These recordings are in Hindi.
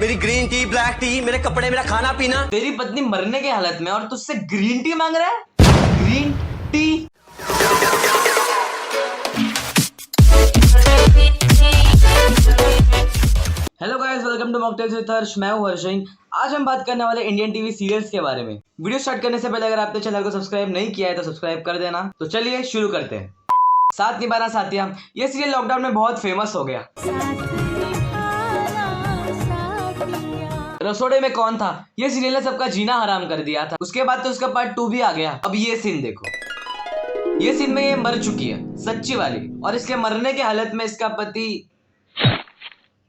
मेरी ग्रीन टी, ब्लैक टी, मेरे कपड़े, मेरा खाना पीना। तेरी पत्नी मरने के हालत में और तुझसे ग्रीन टी मांग रहा है? Green tea? Hello guys, welcome to mocktails with Harsh. मैं हूं हर्षिन। आज हम बात करने वाले इंडियन टीवी सीरियल्स के बारे में। वीडियो स्टार्ट करने से पहले अगर आपने चैनल को सब्सक्राइब नहीं किया है तो सब्सक्राइब कर देना। तो चलिए शुरू करते हैं। साथ निभाना साथिया, ये सीरियल लॉकडाउन में बहुत फेमस हो गया। रसोड़े में कौन था, ये सीरियल ने सबका जीना हराम कर दिया था। उसके बाद तो उसका पार्ट 2 भी आ गया। अब ये सीन देखो। ये सीन में ये मर चुकी है, सच्ची वाली, और इसके मरने के हालत में इसका पति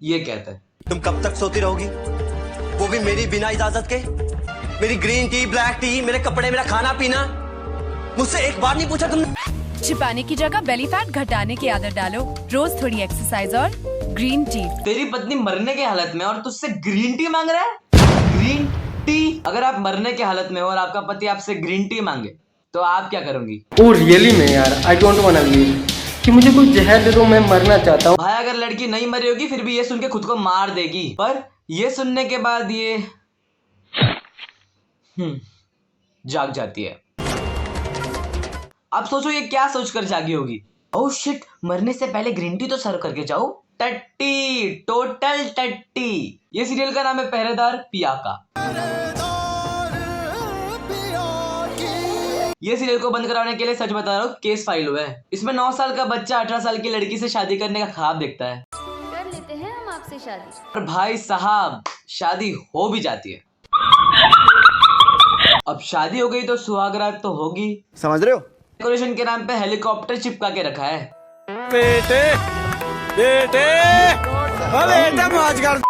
ये कहता है, तुम कब तक सोती रहोगी, वो भी मेरी बिना इजाजत के। मेरी ग्रीन टी, ब्लैक टी, मेरे कपड़े, मेरा खाना पीना, मुझसे एक बार नहीं पूछा तुमने। छिपाने की जगह बेली फैट घटाने की आदत डालो। रोज थोड़ी एक्सरसाइज और ग्रीन टी। तेरी पत्नी मरने के हालत में और तुझसे ग्रीन टी मांग रहा है? Green T? अगर आप मरने के हालत में हो और आपका पति आपसे ग्रीन टी मांगे तो आप क्या करोगी? ओ रियली में यार, I don't want to live कि मुझे कुछ जहर दे दो, मैं मरना चाहता हूँ। भाई अगर लड़की नहीं मरी होगी फिर भी ये सुन के खुद को मार देगी, पर ये सुनने के बाद ये जाग जाती है। अब सोचो ये क्या सोचकर जागी होगी। ओह शिट, मरने से पहले ग्रीन टी तो सर्व करके जाओ। टट्टी, टोटल टट्टी। ये सीरियल का नाम है पहरेदार पिया का। ये सीरियल को बंद कराने के लिए सच बता रहा हूँ, केस फाइल हुआ है। इसमें 9 साल का बच्चा 18 साल की लड़की से शादी करने का ख्वाब देखता है। कर लेते हैं हम आपसे शादी। और भाई साहब शादी हो भी जाती है। अब शादी हो गई तो सुहागरात तो होगी, समझ रहे हो? डेकोरेशन के नाम पे हेलीकॉप्टर चिपका के रखा है। बेटे बेटे बेटे मौज कर।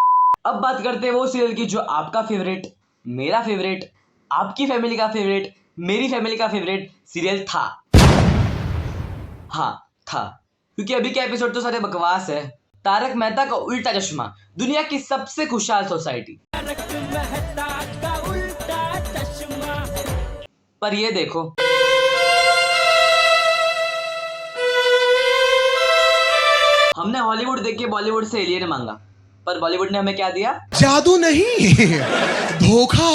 अब बात करते हैं वो सीरियल की जो आपका फेवरेट, मेरा फेवरेट, आपकी फैमिली का फेवरेट, मेरी फैमिली का फेवरेट सीरियल था। हाँ था, क्योंकि अभी के एपिसोड तो सारे बकवास है। तारक मेहता का उल्टा चश्मा, दुनिया की सबसे खुशहाल सोसाइटी। पर ये देखो, हमने हॉलीवुड देख के बॉलीवुड से एलियन मांगा, पर बॉलीवुड ने हमें क्या दिया? जादू नहीं, धोखा।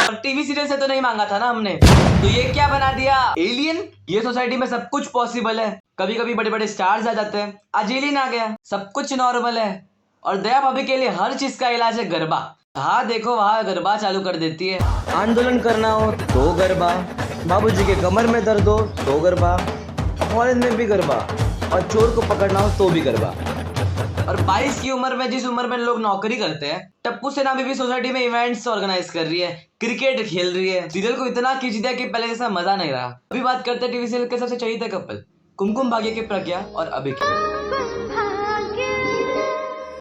और टीवी सीरियल से तो नहीं मांगा था ना हमने, तो ये क्या बना दिया? एलियन। ये सोसाइटी में सब कुछ पॉसिबल है। कभी कभी बड़े बड़े स्टार्स आ जाते हैं, आज एलियन आ गया, सब कुछ नॉर्मल है। और दया भाभी के लिए हर चीज का इलाज है गरबा। हाँ देखो, वहाँ गरबा चालू कर देती है। आंदोलन करना हो तो गरबा, बाबूजी के कमर में दर्द हो तो गरबा, कॉलेज में भी गरबा, और चोर को पकड़ना हो तो भी गरबा। और 22 की उम्र में, जिस उम्र में लोग नौकरी करते हैं, टप्पू सेना भी सोसाइटी में इवेंट्स ऑर्गेनाइज कर रही है, क्रिकेट खेल रही है। सीरियल को इतना खींच दिया कि पहले जैसा मजा नहीं रहा। अभी बात करते हैं टीवी सीरियल के सबसे चहेते कपल, कुमकुम भाग्य के प्रज्ञा और अभी की।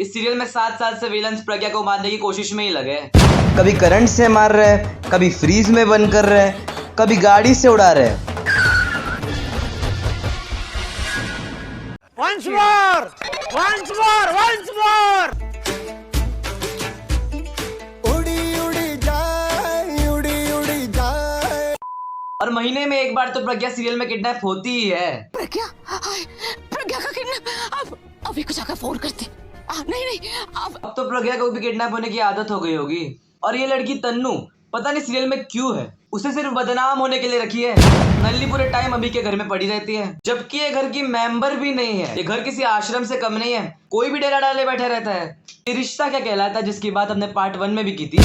इस सीरियल में 7 साल से विलन्स प्रज्ञा को मारने की कोशिश में ही लगे हैं। कभी करंट से मार रहे, कभी फ्रीज में बंद कर रहे, कभी गाड़ी से उड़ा रहे। Once more, once more, once more. उड़ी उड़ी जाए, उड़ी उड़ी जाए। और महीने में एक बार तो प्रज्ञा सीरियल में किडनैप होती ही है। प्रज्ञा का किडनैप। अभी को जाकर फोन करती। नहीं अब तो प्रज्ञा को भी किडनैप होने की आदत हो गई होगी। और ये लड़की तन्नू पता नहीं सीरियल में क्यों है, उसे सिर्फ बदनाम होने के लिए रखी है। नल्ली पूरे टाइम अभी के घर में पड़ी रहती है, जबकि ये घर की मेंबर भी नहीं है। ये घर किसी आश्रम से कम नहीं है, कोई भी डेरा डाले बैठा रहता है। ये रिश्ता क्या कहलाता है, जिसकी बात हमने पार्ट 1 में भी की थी।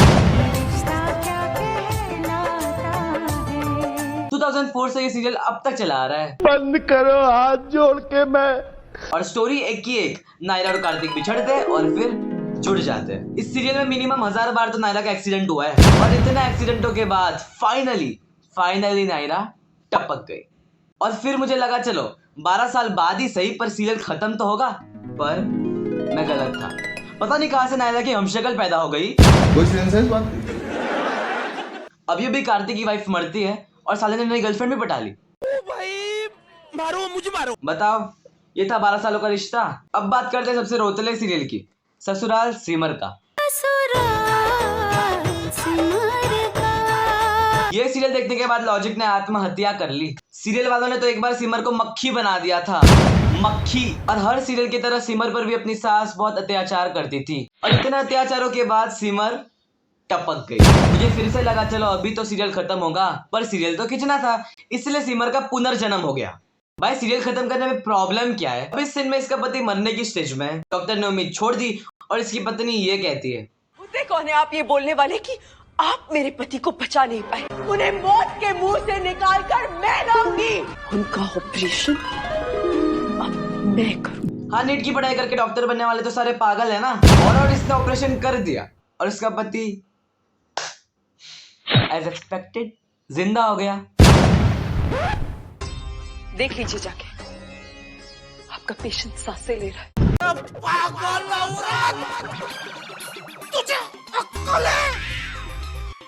2004 से ये सीरियल अब तक चला आ रहा है। बंद करो हाथ जोड़ के। मैं और स्टोरी एक ही एक, नायरा और कार्तिक बिछड़ते हैं और फिर जुड़ जाते हैं। इस सीरियल में मिनिमम 1000 बार तो नायरा का एक्सीडेंट हुआ है, और इतने एक्सीडेंटों के बाद फाइनली नायरा टपक गई। और फिर मुझे लगा चलो 12 साल बाद ही सही, पर सीरियल खत्म तो होगा, पर मैं गलत था। पता नहीं कहां से नायरा की हमशक्ल पैदा हो गई। अब ये भी कार्तिक की वाइफ मरती है और साले ने नई गर्लफ्रेंड भी पटा ली। भाई मारो, मुझे मारो। बताओ, ये था 12 सालों का रिश्ता। अब बात करते हैं सबसे रोतले सीरियल की, ससुराल सिमर का। ये सीरियल देखने के बाद लॉजिक ने आत्महत्या कर ली। सीरियल वालों ने तो एक बार सिमर को मक्खी बना दिया था, मक्खी। और हर सीरियल की तरह सिमर पर भी अपनी सास बहुत अत्याचार करती थी और इतने अत्याचारों के बाद सिमर टपक गई। मुझे फिर से लगा चलो अभी तो सीरियल खत्म होगा, पर सीरियल तो खींचना था, इसलिए सिमर का पुनर्जन्म हो गया। भाई सीरियल खत्म करने में प्रॉब्लम क्या है? अब इस सीन में इसका पति मरने की स्टेज में है। डॉक्टर ने उम्मीद छोड़ दी और इसकी पत्नी ये कहती है, होते कौन है आप ये बोलने वाले कि आप मेरे पति को बचा नहीं पाए? उन्हें मौत के मुंह से निकाल कर मैं लाऊंगी। उनका ऑपरेशन अब मैं करूं। हाँ, नीट की पढ़ाई करके डॉक्टर बनने वाले तो सारे पागल है ना। और इसने ऑपरेशन कर दिया और इसका पति एज एक्सपेक्टेड जिंदा हो गया। देख लीजिए जाके, आपका पेशेंट सांसें ले रहा है। तुझे अक्ल है?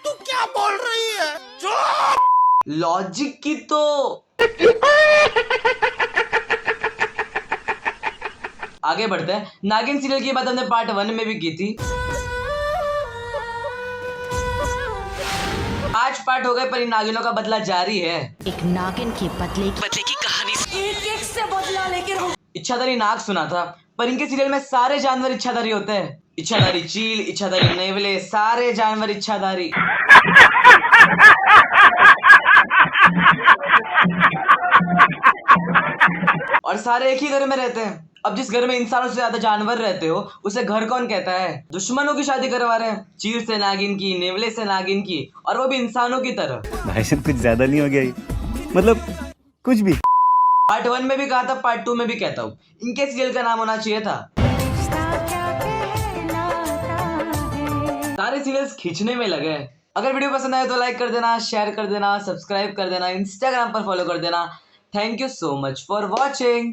तू क्या बोल रही है? लॉजिक की तो आगे बढ़ते हैं। नागिन सीरियल की बात हमने पार्ट 1 में भी की थी। आज पार्ट हो गए पर इन नागिनों का बदला जारी है। एक नागिन की बदले की कहानी एक से बदला लेकर इच्छाधारी नाग सुना था, पर इनके सीरियल में सारे जानवर इच्छाधारी होते हैं। इच्छाधारी चील, इच्छाधारी नेवले, सारे जानवर इच्छाधारी। और सारे एक ही घर में रहते हैं। अब जिस घर में इंसानों से ज्यादा जानवर रहते हो उसे घर कौन कहता है? दुश्मनों की शादी करवा रहे हैं, चील से नागिन की, नेवले से नागिन की, और वो भी इंसानों की तरह। भाई साहब कुछ ज्यादा नहीं हो गया ये? मतलब कुछ भी। पार्ट 1 में भी कहा था, पार्ट 2 में भी कहता हूँ, इनके सीरियल का नाम होना चाहिए था सारे सीरियल्स खींचने में लगे। अगर वीडियो पसंद आए तो लाइक कर देना, शेयर कर देना, सब्सक्राइब कर देना, इंस्टाग्राम पर फॉलो कर देना। Thank you so much for watching.